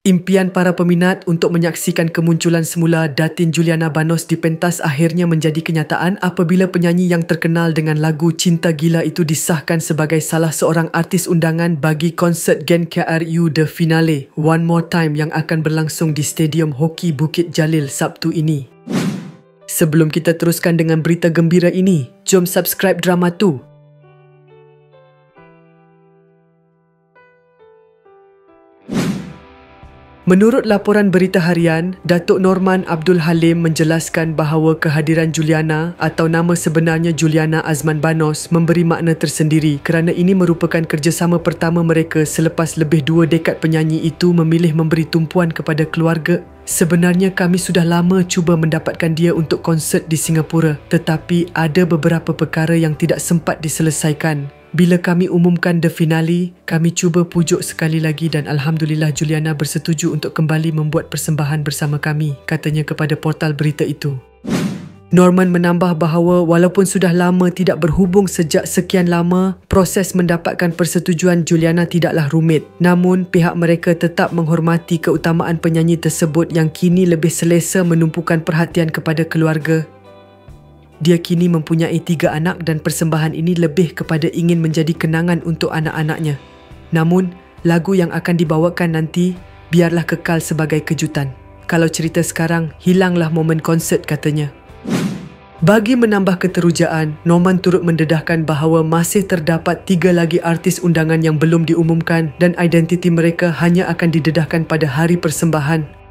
Impian para peminat untuk menyaksikan kemunculan semula Datin Juliana Banos di pentas akhirnya menjadi kenyataan apabila penyanyi yang terkenal dengan lagu Cinta Gila itu disahkan sebagai salah seorang artis undangan bagi konsert Gen KRU The Finale One More Time yang akan berlangsung di Stadium Hoki Bukit Jalil Sabtu ini. Sebelum kita teruskan dengan berita gembira ini, jom subscribe Drama Tu. Menurut laporan berita harian, Datuk Norman Abdul Halim menjelaskan bahawa kehadiran Juliana atau nama sebenarnya Juliana Azman Banos memberi makna tersendiri kerana ini merupakan kerjasama pertama mereka selepas lebih 2 dekad penyanyi itu memilih memberi tumpuan kepada keluarga. Sebenarnya kami sudah lama cuba mendapatkan dia untuk konsert di Singapura, tetapi ada beberapa perkara yang tidak sempat diselesaikan. Bila kami umumkan The Finale, kami cuba pujuk sekali lagi dan Alhamdulillah Juliana bersetuju untuk kembali membuat persembahan bersama kami, katanya kepada portal berita itu. Norman menambah bahawa walaupun sudah lama tidak berhubung sejak sekian lama, proses mendapatkan persetujuan Juliana tidaklah rumit. Namun, pihak mereka tetap menghormati keutamaan penyanyi tersebut yang kini lebih selesa menumpukan perhatian kepada keluarga. Dia kini mempunyai 3 anak dan persembahan ini lebih kepada ingin menjadi kenangan untuk anak-anaknya. Namun, lagu yang akan dibawakan nanti biarlah kekal sebagai kejutan. Kalau cerita sekarang, hilanglah momen konsert, katanya. Bagi menambah keterujaan, Norman turut mendedahkan bahawa masih terdapat 3 lagi artis undangan yang belum diumumkan dan identiti mereka hanya akan didedahkan pada hari persembahan.